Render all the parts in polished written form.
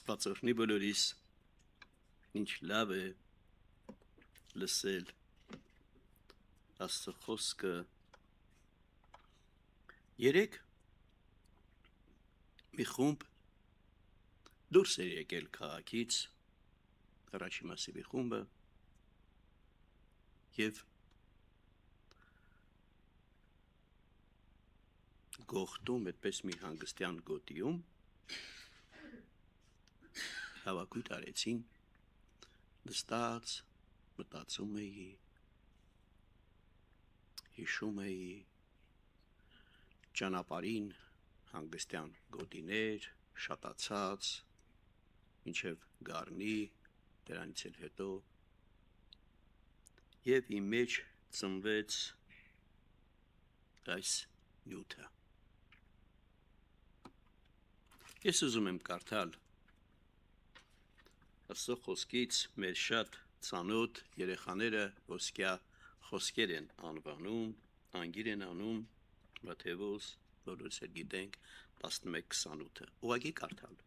Աստվածօրհնի բոլորիս, ինչ լավ է լսել Աստծո խոսքը։ Երեկ մի խումբ դուրս էր եկել քաղաքից, առաջի մասիվի խումբը, և գողտում, այդպես մի հանգստյան գոտիում, հավաքույթ արեցին, նստած, մտածում էի, հիշում էի, ճանապարհին հանգստյան գոտիներ, շատացած, մինչև գարնի, դրանից էլ հետո, և իմ մեջ ծնվեց այս նյութը։ Ես ուզում եմ կարդալ Աստծո խոսքից մեր շատ ծանոթ երեխաները ոսկյա խոսքեր են անվանում, անգիր են անում, Մատթեոս, բոլորս էլ գիտենք 11:28-ը, ուղղակի կարդալ։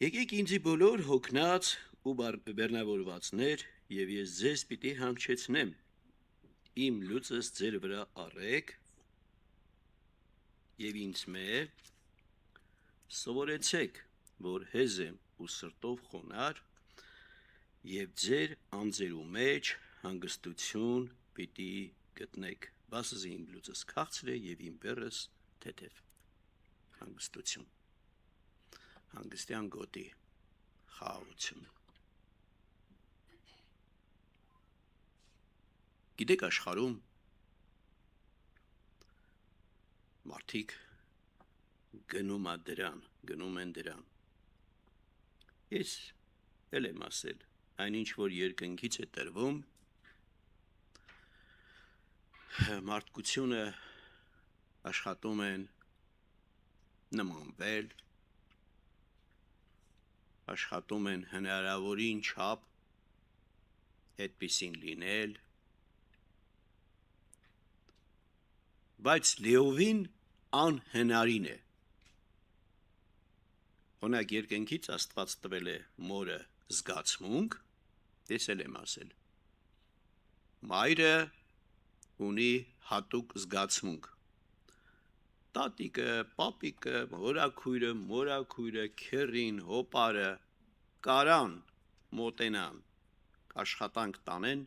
Եկեք ինձի բոլոր հոգնած ու բեռնավորվածներ, և ես ձեզ պիտի հանգչեցնեմ, իմ լուծս ձեր վրա առեք, և ինձմե սովորեցեք, որ հեզ եմ ու սրտով խոնարհ, և ձեր անձերու մեջ հանգստություն պիտի գտնեք, վասզի իմ լուծս քաղցր է և իմ բեռս թեթև։ Հանգստություն, հանգստյան գոտի, խաղաղություն։ Գիտեք, աշխարհում մարդիկ գնում են դրան։ Ես էլ եմ ասել, այնինչ որ երկնքից է տրվում, մարդկությունը աշխատում են նմանվել, աշխատում են հնարավորին չափ այդպիսին լինել, բայց լիովին անհնարին է։ Օրինակ երկնքից Աստված տվել է մորը զգացմունք, ես էլ եմ ասել, մայրը ունի հատուկ զգացմունք, տատիկը, պապիկը, հորաքույրը, մորաքույրը, քեռին, հոպարը կարան մոտենան, աշխատանք տանեն,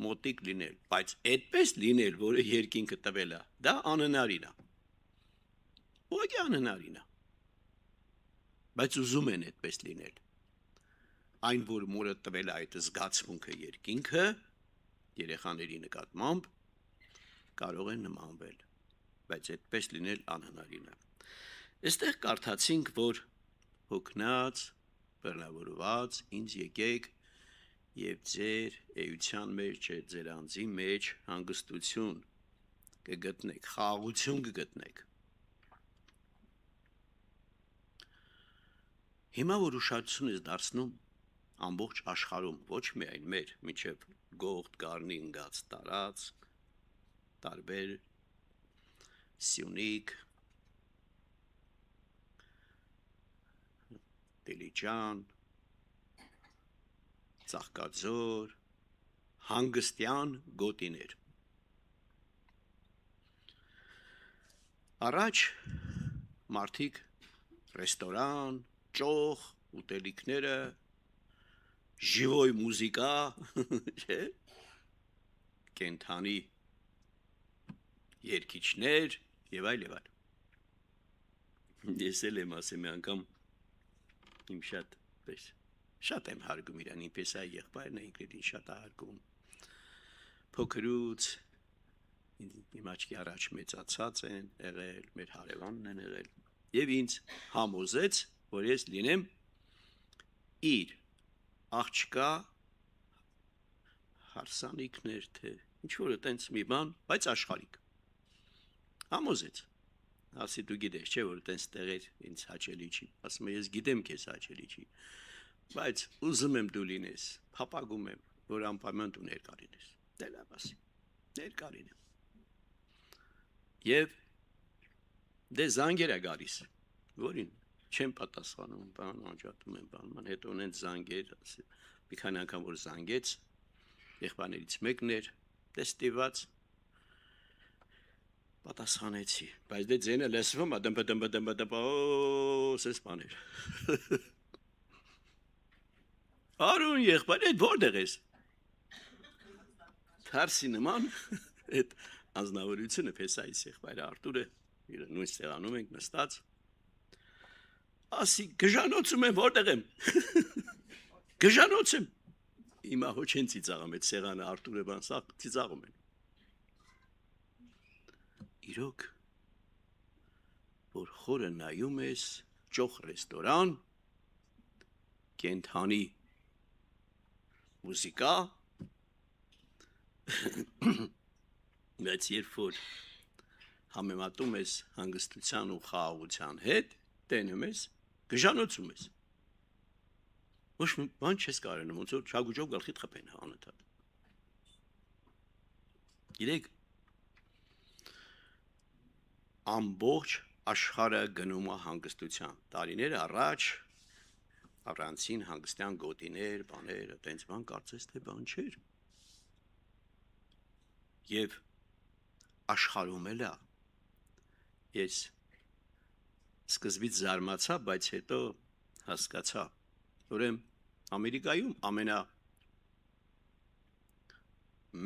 մոտիկ լինել, բայց այդպես լինել, որը երկինքը տվել է, դա անհնարին է, ուղղակի անհնարին է, բայց ուզում են այդպես լինել, այն որ մորը տվել է այդ զգացմունքը երկինքը, երեխաների նկատմամբ, կարող են նմանվել, բայց այդպես լինել անհնարին է։ Այստեղ կարդացինք, որ հոգնած, բեռնավորված, ինձ եկեք և ձեր էության մեջ, ձեր անձի մեջ հանգստություն կգտնեք, խաղաղություն կգտնեք։ Հիմա որ ուշադրություն ես դարձնում ամբողջ աշխարհում, ոչ միայն մեր մինչև գողտ գարնի ընկած տարածք, տարբեր Սյունիք, Դիլիջան, Ծաղկաձոր, հանգստյան գոտիներ։ Առաջ մարդիկ ռեստորան, ճոխ, ուտելիքները, ժիվոյ մուզիկա, չէ, կենդանի երգիչներ և այլ և այլ։ Ես էլ եմ ասեմ մի անգամ իմ շատ եմ հարգում իրան, ինպես այ եղբայրն է ինքնին շատ է հարգում, փոքրուց իմ աչքի առաջ մեծացած են եղել, մեր հարևանն են եղել, և ինձ համոզեց, որ ես լինեմ իր աղջկա հարսանիքներ, թե ինչ-որ տենց մի բան, բայց աշխարհիկ, համոզեց, ասի դու գիտես, չէ, որ տենց տեղեր ինձ հաճելի չի, ասում է ես գիտեմ քեզ հաճելի չի, բայց ուզում եմ դու լինես, փափագում եմ, որ անպայման դու ներկա լինես, դե լավ ասի, ներկա լինեմ, և դե զանգեր է գալիս, որին, չեմ պատասխանում, բան անջատում եմ, բան, հետո ունեն զանգեր, մի քանի անգամ որ զանգեց, եղբայրներից մեկն էր, տեստիված, պատասխանեցի, բայց դե ձենը լսվում է, դմպ, սես բաներ։ Արուն եղբայր, այդ որտեղ ես։ Թարսի նման, այդ անձնավորությունը Փեսայիս եղբայրը Արտուրը, իր նույն սեղանում ենք նստած, ասի գժանոցում եմ, որտեղ եմ։ Գժանոցում։ Հիմա հո չեն ծիծաղում այդ սեղանը Արտուրը բան, սա ծիծաղում են։ Իրոք, որ խորը նայում ես ճոխ ռեստորան, կենթանի մուզիկա, բայց երբ որ համեմատում ես հանգստության ու խաղաղության հետ, տենում ես, գժանոցում ես։ Ոչ մի բան չես կարողանում, ոնց որ շագուճով գլխիդ խփեն անընդհատ։ Գիտեք, ամբողջ աշխարհը գնում է հանգստության։ Տարիներ առաջ առանցին հանգստյան գոտիներ, բաներ, այդպես բան կարծես թե բան չէր։ Եվ աշխարհում էլ է։ Ես սկզբից զարմացա, բայց հետո հասկացա, ուրեմն Ամերիկայում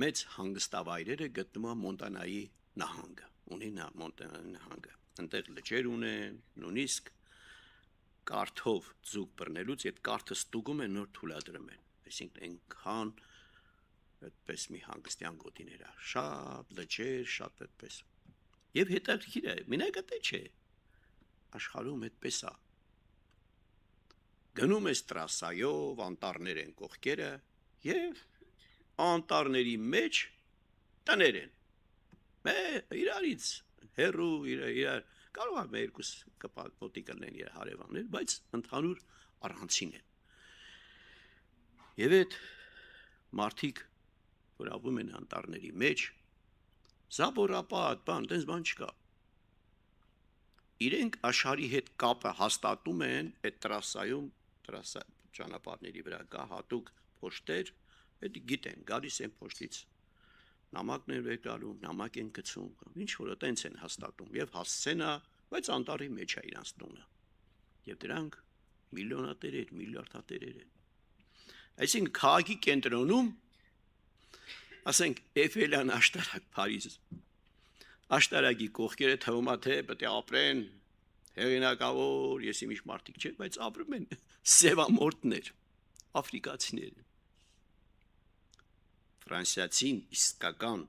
մեծ հանգստավայրերը գտնվում է Մոնտանայի նահանգը, ունի Մոնտանայի նահանգը, այնտեղ լճեր ունեն, նույնիսկ կարթով ձուկ բռնելուց այդ կարթը ստուգում են նոր թույլատրում են, այսինքն այնքան այդպես մի հանգստյան գոտիներ է, շատ լճեր, շատ այդպես, եւ հետաքրքիր է, մենակ դա չէ, աշխարհում այդպես է, գնում ես տրասայով, անտառներ են կողքերը եւ անտառների մեջ տներ են, իրարից հերու, իրար, կարող է երկուս կպոտիկ լինեն իր հարևաններ, բայց ընդհանուր առանցին են։ Եվ այդ մարդիկ, որ ապրում են անտառների մեջ, զաբորապատ, բան, տենց բան չկա։ Իրենք աշխարհի հետ կապը հաստատում են այդ տրասայում, ճանապարհների վրա կա հատուկ փոշտեր, այդ գիտեն, գալիս են փոշտից, նամակն են վեր գալու, նամակ են գցում, ինչ որ տենց են հաստատում, եւ հասցենա, բայց անտառի մեջ է իրանց տունը, եւ դրանք միլիոնատերեր, միլիարդատերեր են։ Այսինքն քաղաքի կենտրոնում, ասենք Էֆելյան աշտարակ Փարիզ, աշտարակի կողքերը թվում է թե պետք է ապրեն հեղինակավոր, ես իմիջ մարդիկ չէ, բայց ապրում են սևամորտներ, աֆրիկացիներ։ Ֆրանսիացին իսկական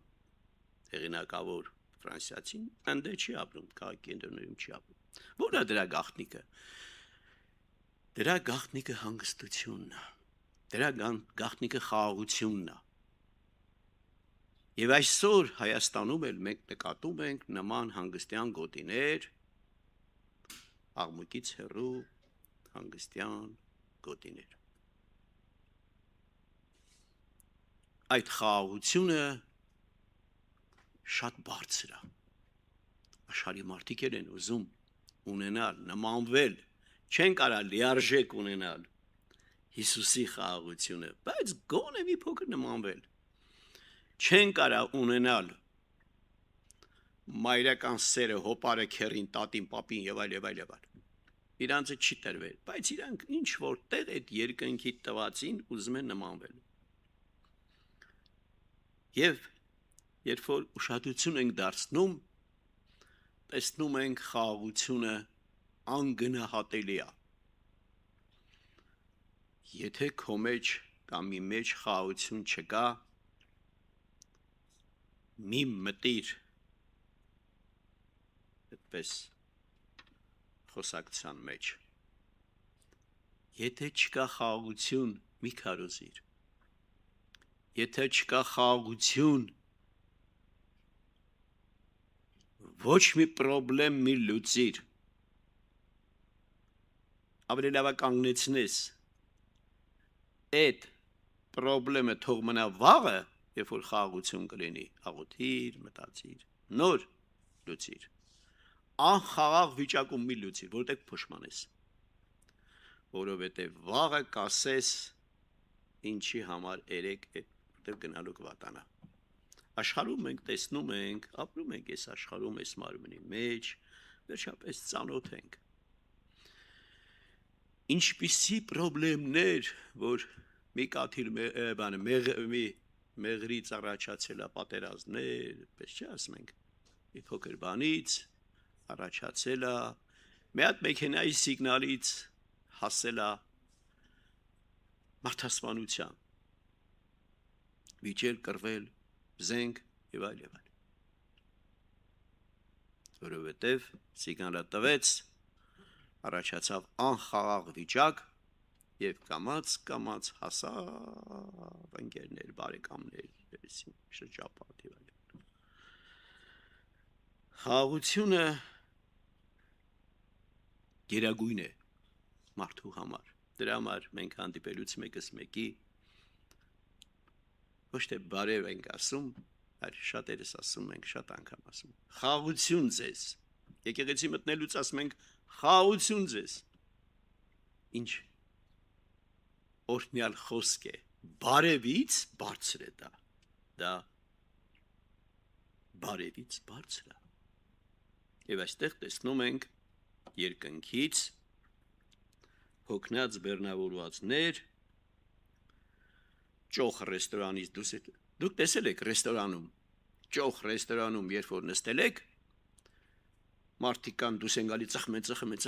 հեղինակավոր ֆրանսիացին այնտեղ չի ապրում, քաղաքի կենտրոնում չի ապրում։ Որն է դրա գաղտնիքը։ Դրա գաղտնիքը հանգստությունն է։ Դրա գաղտնիքը խաղաղությունն է։ Եվ այսօր Հայաստանում էլ մենք նկատում ենք նման հանգստյան գոտիներ, աղմուկից հեռու հանգստյան գոտիներ։ Այդ խաղաղությունը շատ բարձր է։ Աշխարհի մարդիկ են ուզում ունենալ, նմանվել, չեն կարող լիարժեք ունենալ Հիսուսի խաղաղությունը, բայց գոնե մի փոքր նմանվել։ Չեն կարող ունենալ մայրական սերը, հոպարը, քերին, տատին, պապին եւ այլ եւ այլ եւ այլ։ Իրանցը չի տրվել, բայց իրանք ինչ որտեղ այդ երկնքի տվածին ուզում են նմանվել։ Եվ երբ որ ուշադրություն ենք դարձնում, տեսնում ենք խաղաղությունը անգնահատելի է։ Եթե քո մեջ կամ մի մեջ խաղաղություն չկա, մի մտիր այդպես խոսակցության մեջ։ Եթե չկա խաղաղություն, մի քարոզիր։ Եթե չկա խաղաղություն, ոչ մի պրոբլեմ մի լուծիր։ Ավելի լավ է կանգնեցնես այդ պրոբլեմը թող մնա վաղը, երբ որ խաղաղություն կլինի, աղոթիր, մտածիր, նոր լուծիր։ Անխաղաղ վիճակում մի լուծիր, որտեղ փոշմանես։ որովհետև վաղը կասես ինչի համար երեք այդտեղ գնալու կվատանա։ Աշխարհում մենք տեսնում ենք, ապրում ենք այս աշխարհում, այս մարմնի մեջ, վերջապես ծանոթ ենք։ Ինչպիսի խնդիրներ, որ մի կաթիլ մեղրից առաջացել է պատերազմներ, պես չի ասում ենք, մի փոքր բանից առաջացել է, մի հատ մեքենայի սիգնալից հասել է մարդասպանության, վիճել, կռվել, զենք եւ այլ եւ այլ։ Որովհետեւ սիգնալը տվեց, առաջացավ անխաղաղ վիճակ եւ կամաց հասավ ընկերներ, բարեկամներ, շրջապատ եւ այլն։ Խաղաղությունը գերագույն է մարդու համար։ Դրա համար մենք հանդիպելուց մեկի ոչ թե բարև ենք ասում, այլ շատերս ասում ենք, շատ անգամ ասում։ Խաղաղություն ձեզ։ Եկեղեցի մտնելուց ասում ենք խաղաղություն ձեզ։ Ինչ օրհնյալ խոսք է։ Բարևից բարձր է դա։ Դա բարևից բարձր է։ Եվ այստեղ տեսնում ենք երկնքից հոգնած բեռնավորվածներ ճոխ ռեստորանից դուք տեսել եք ռեստորանում, ճոխ ռեստորանում, երբ որ նստել եք, մարդիկ կան դուրս են գալի ծխում են։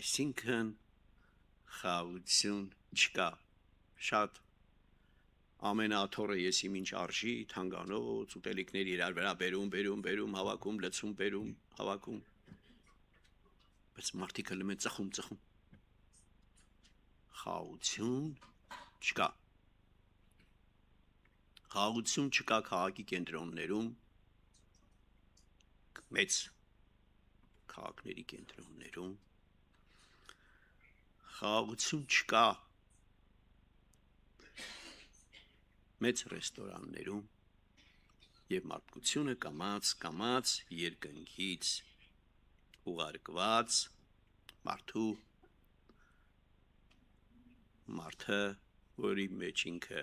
Այսինքն խաղաղություն չկա, շատ ամենաթորը ես իմ ինչ արժի, թանկանոց, ուտելիքներ իրար վրա բերում, հավաքում, լցում, բերում, հավաքում, բայց մարդիկը լում են ծխում, խաղաղություն չկա, խաղաղություն չկա քաղաքի կենտրոններում, մեծ քաղաքների կենտրոններում, խաղաղություն չկա մեծ ռեստորաններում եւ մարդկությունը կամաց երկնքից ուղարկված մարդը, որի մեջ ինքը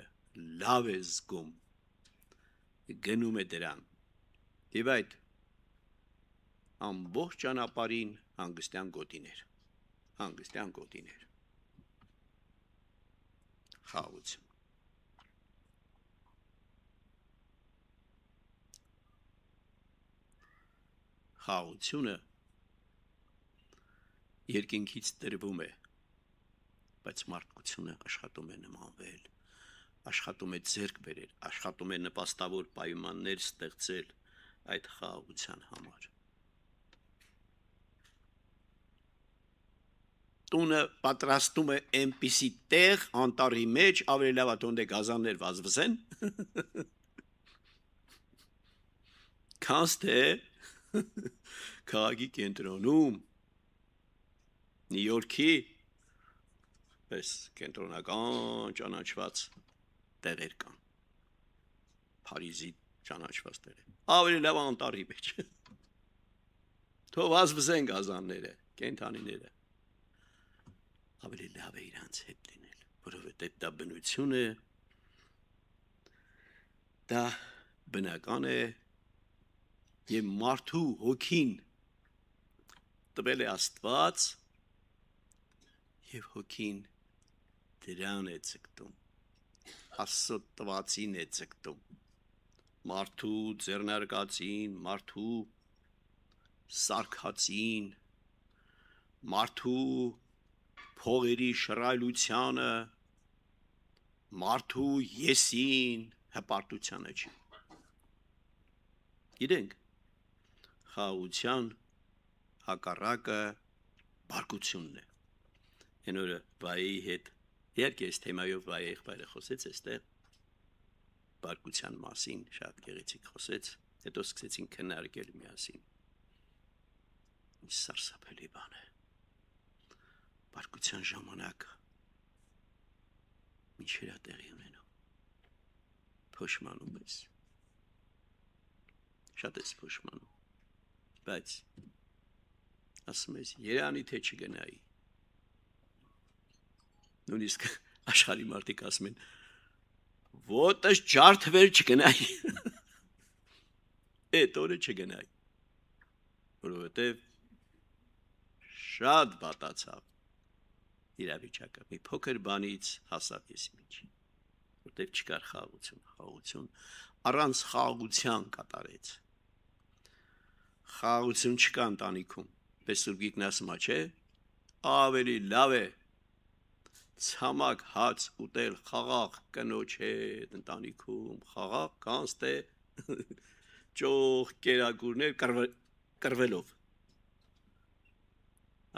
լավ է զգում, գնում է դրան եւ այդ ամբողջ ճանապարհին հանգստյան գոտիներ, խաղաղություն։ Խաղաղությունը երկինքից տրվում է, բայց մարդկությունը աշխատում է նմանվել, աշխատում է ձեռք բերել, աշխատում է նպաստավոր պայմաններ ստեղծել այդ խաղաղության համար։ Տունը պատրաստում է այնպիսի տեղ անտառի մեջ, ավելի լավ ատոնդ է գազաններ վազվզեն, քանց թե քաղաքի կենտրոնում Նյու Յորքի պես կենտրոնական ճանաչված տեղեր կան, Փարիզի ճանաչված տեղեր, ավելի լավ անտառի մեջ, թող վազվզեն գազանները, կենդանիները, ավելի լավ է իրանց հետ լինել, որովհետև դա բնություն է, դա բնական է եւ մարդու հոգին տվել է Աստված եւ հոգին դրան է ցկտում, Աստծո տվածին է ցկտում, մարդու ձեռնարկածին, մարդու սարքածին, մարդու փողերի շռայլությանը, մարդու եսին հպարտությանը չի։ Գիտենք, խաղաղության հակառակը բարկությունն է։ Այն օրը վայեի հետ, իհարկե այս թեմայով վայե եղբայրը խոսեց այստեղ, բարկության մասին շատ գեղեցիկ խոսեց, հետո սկսեցին քննարկել միասին։ Ինչ սարսափելի բան է։ Բարկության ժամանակ ինչեր է տեղի ունենում։ Փոշմանում ես։ շատ ես փոշմանում, բայց ասում ես Երանի թե չգնայի, նույնիսկ աշխարհի մարդիկ ասում են ոտս ջարդվել չգնայի, այդ օրը չգնայի, որովհետև շատ բատացավ իրավիճակը, մի փոքր բանից հասավ ես ինչ, որտեղ չկար խաղաղություն, առանց խաղաղության կատարեց, խաղաղություն չկա ընտանիքում, պես Սուրբ Գիրքն ասում է, չէ, ավելի լավ է ցամաք հաց ուտել խաղաղ կնոջ հետ ընտանիքում, խաղաղ կանց թե ճոխ կերակուրներ կռվելով,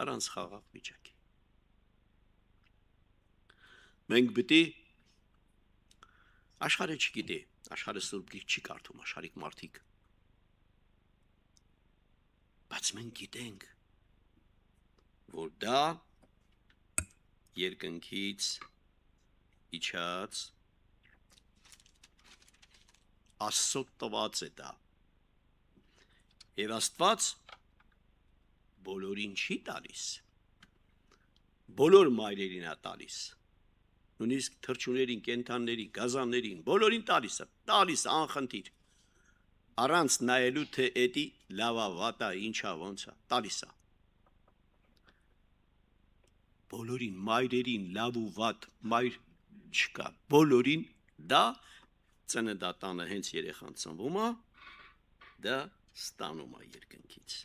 առանց խաղաղ վիճակի։ Մենք պիտի աշխարհը չգիտի, աշխարհը Սուրբ Գիրք չի կարդում, աշխարհիկ մարդիկ, բայց մենք գիտենք, որ դա երկնքից իջած Աստծո տված է դա, և Աստված բոլորին չի տալիս, բոլոր մայրերին է տալիս, նույնիսկ թռչուններին, կենդաններին, գազաններին, բոլորին տալիս է անխնդիր, առանց նայելու թե էդի լավա, վատա, ինչա, ոնց է, տալիս է, բոլորին, մայրերին, լավ ու վատ, մայր չկա, բոլորին դա ծննդատանը հենց երեխան ծնվում է, դա ստանում է երկնքից,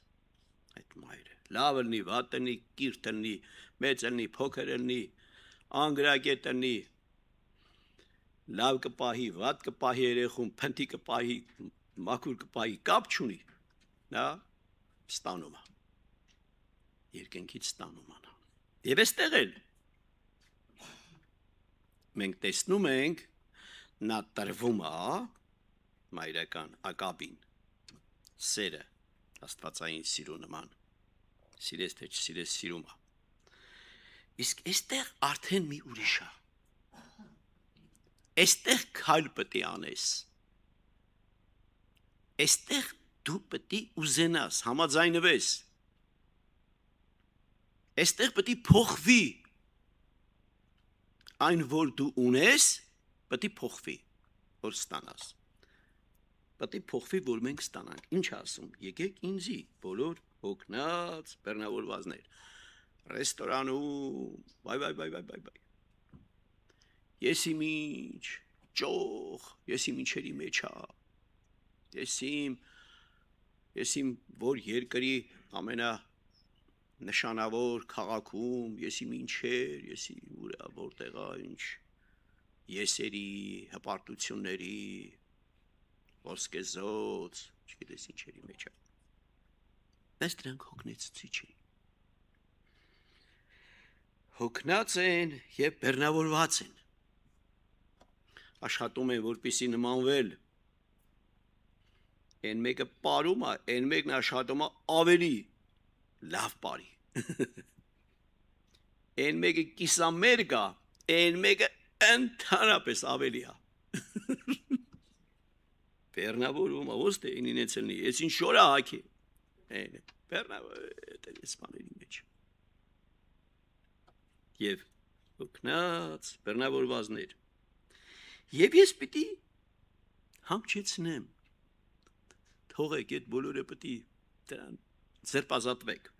այդ մայրը, լավ լինի, վատ լինի, կիրթ լինի, մեծ լինի, փոքր լինի, անգրագետ լինի, լավ կպահի, վատ կպահի երեխուն, փնթի կպահի, մաքուր կպահի, կապ չունի, դա ստանում է, երկնքից ստանում է, և այստեղ էլ մենք տեսնում ենք, նա տրվում է մայրական ակաբին, սերը, աստվածային սիրո նման, սիրես թե չսիրես սիրում է, իսկ այստեղ արդեն մի ուրիշ է, այստեղ քայլ պետք է անես, այստեղ դու պետք է ուզենաս, համաձայնվես, այստեղ պետք է փոխվի, այն որ դու ունես, պետք է փոխվի, որ ստանաս, պետք է փոխվի, որ մենք ստանանք, ինչ ասում, եկեք ինձի, բոլոր հոգնած բեռնավորվածներ, ռեստորանում, բայ, ես իմ ինչ, ճոխ, ես իմ ինչերի մեջ ես իմ որ երկրի ամենա նշանավոր քաղաքում, ես իմ ինչեր, ես ուրա որտեղա ինչ եսերի, հպարտությունների, ոսկեզոծ, չգիտես ինչերի մեջ է, բայց դրանք հոգնեցուցիչ են, հոգնած են և բեռնավորված են, աշխատում են, որպեսզի նմանվել, են մեկը պարում է, են մեկն աշխատում է ավելի լավ բարի, են մեկը կիսամերկ է, են մեկը ընդհանրապես ավելի է, բեռնավորում է, ոստ է ինինեց լնի, ես ինչ շոր է հաքի, բեռնավորների մեջ, և հոգնած բեռնավորվածներ, և ես պիտի համչեցնեմ, թողեք այդ բոլորը պիտի դրան ձերպազատվեք,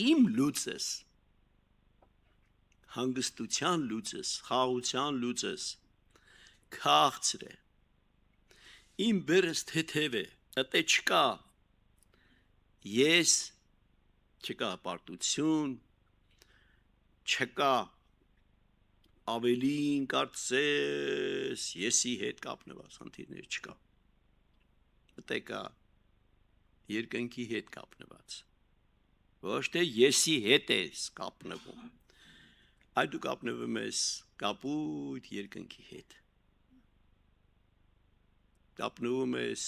իմ լուծս, հանգստության լուծս, խաղաղության լուծս, քաղցր է, իմ բերս թեթև է, ըտե չկա, ես, չկա պարտություն, չկա ավելին կարծես, եսի հետ կապնված խնդիրներ չկա, ըտե կա երկնքի հետ կապնված, ոչ թե եսի հետ ես կապնվում, այդ դու կապնվում ես կապույտ երկնքի հետ, կապնվում ես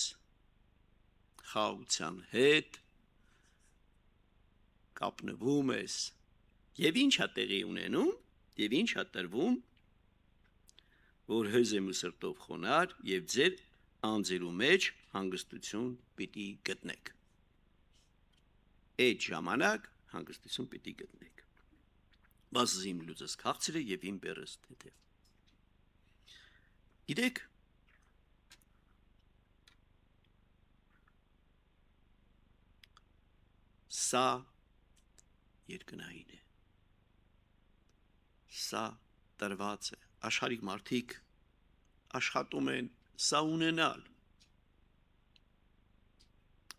խաղաղության հետ, կապնվում ես, և ինչ է տեղի ունենում, և ինչ է տրվում, որ հեզ եմ ու սրտով խոնար, և ձեր անձերու մեջ հանգստություն պիտի գտնեք։ Այդ ժամանակ հանգստություն պիտի գտնեք։ Բաս իմ լուծս քաղցրը եւ իմ բերս թեթև։ Գիտեք, սա երկնային է։ Սա տրված է։ Աշխարհիկ մարդիկ աշխատում են սա ունենալ։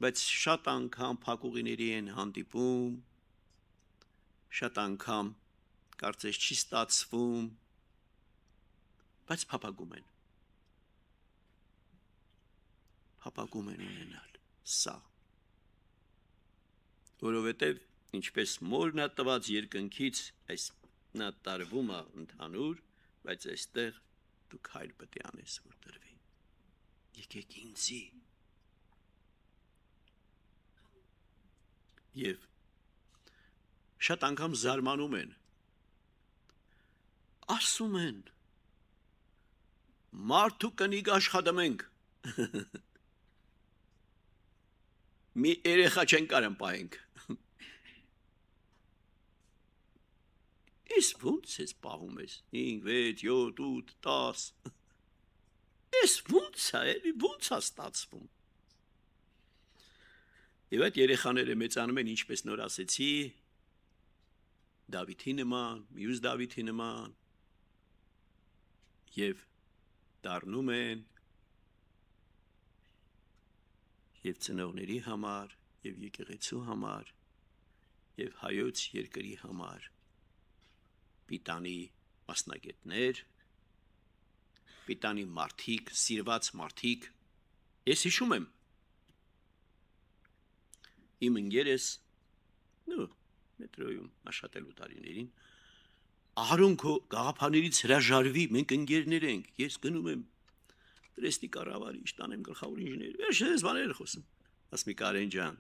Բայց շատ անգամ փակուղիների են հանդիպում, շատ անգամ կարծես չի ստացվում, բայց փափագում են։ Փափագում են ունենալ սա։ Որովհետև ինչպես մորնա տված երկնքից այս նա տարվում է ընդհանուր, բայց այստեղ դու քայլ պետք է անես, որ տրվի։ Եկեք ինձի։ Եվ շատ անգամ զարմանում են, ասում են, մարդու կնիկ աշխատում ենք, մի երեխա չեն կարան պահենք, ես ոնց ես պահում ես, 5, 6, 7, 8, 10, ես ոնց է, ոնց է ստացվում, Եվ այդ երեխաները մեծանում են, ինչպես նոր ասեցի, Դավիթի նման, մյուս Դավիթի նման, և դառնում են և ծնողների համար, և եկեղեցու համար, և հայոց երկրի համար, պիտանի մասնագետներ, պիտանի մարդիկ, սիրված մարդիկ, ես հիշում եմ, իմ ընկերս, մետրոյում աշխատելու տարիներին, Ահարոն քո գաղափարներից հրաժարվի, մենք ընկերներ ենք, ես գնում եմ Տրեստի կառավարիչ, տանեմ գլխավոր ինժեներ, վերջերս բաներ խոսում, ասմիկ Արեն ջան,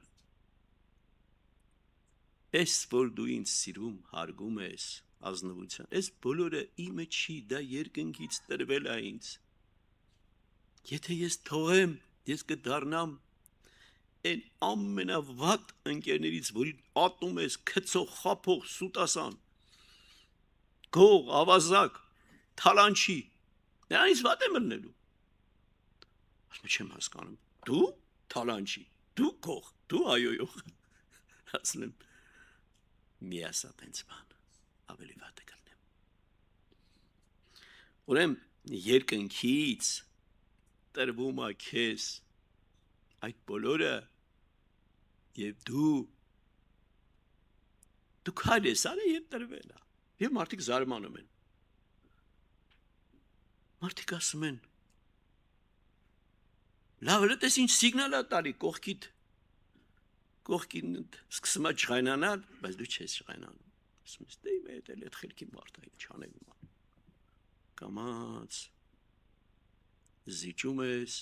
ես որ դու ինձ սիրում, հարգում ես, ազնվության, ես բոլորը իմը չի, դա երկնքից տրվել է ինձ, եթե ես թողեմ, ես կդառնամ Այն ամենավատ ընկերներից, որին ատում ես, քծող, խափող, սուտասան, գող, ավազակ, թալանչի, նրանից վատ եմ ըլնելու, ասում չեմ հասկանում, դու թալանչի, դու գող, դու այոյող, ասում եմ, մի ասա տենց բան, ավելի վատ է կլնեմ, ուրեմ երկնքից տրվում է քեզ այդ բոլորը Եվ դու քայլ ես արել և տրվել է, և մարդիկ զարմանում են, մարդիկ ասում են, լավ լտես ինչ սիգնալ է տալի, կողքին սկսում է ջղայնանալ, բայց դու չես ջղայնանում, ասում ես, դե իմ հետ էլ էդ խելքի մարդ է, ինչ անեմ, կամաց, զիջում ես,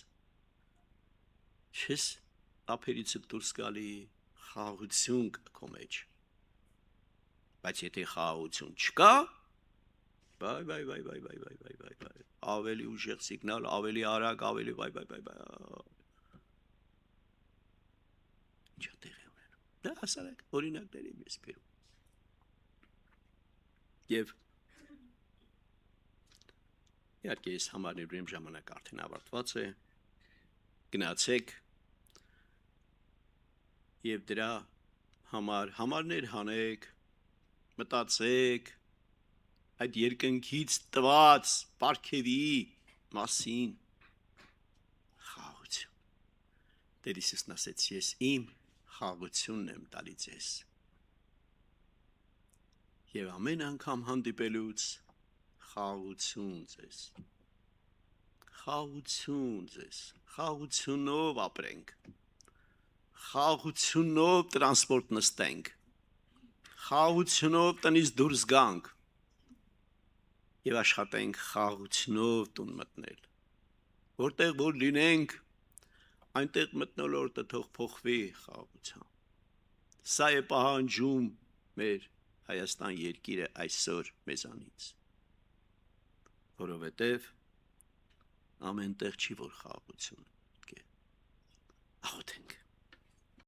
չես ափերից դուրս գալի խաղաղություն քո մեջ, բայց եթե խաղաղություն չկա, ավելի ուժեղ սիգնալ, ավելի արագ, ավելի ինչ տեղ է ունենում, դա հասարակ օրինակների ես բերում, և իհարկե ես համարներում ժամանակ արդեն ավարտված է, գնացեք, Եվ դրա համարներ հանեք, մտածեք, այդ երկնքից տված պարգևի մասին խաղաղություն։ Տեր Հիսուսն ասեց, ես իմ խաղաղությունն եմ տալի ձեզ։ Եվ ամեն անգամ հանդիպելուց խաղաղություն ձեզ։ Խաղաղություն ձեզ, խաղաղությունով ապրենք։ Խաղաղությունով տրանսպորտ նստենք, խաղաղությունով տնից դուրս գանք և աշխատենք խաղաղությունով տուն մտնել, որտեղ որ լինենք, այնտեղ մտնոլորտը թող փոխվի խաղաղությամբ, սա է պահանջում մեր Հայաստան երկիրը այսօր մեզանից, որովհետև ամենտեղ չի որ խաղաղություն կե, աղոթենք։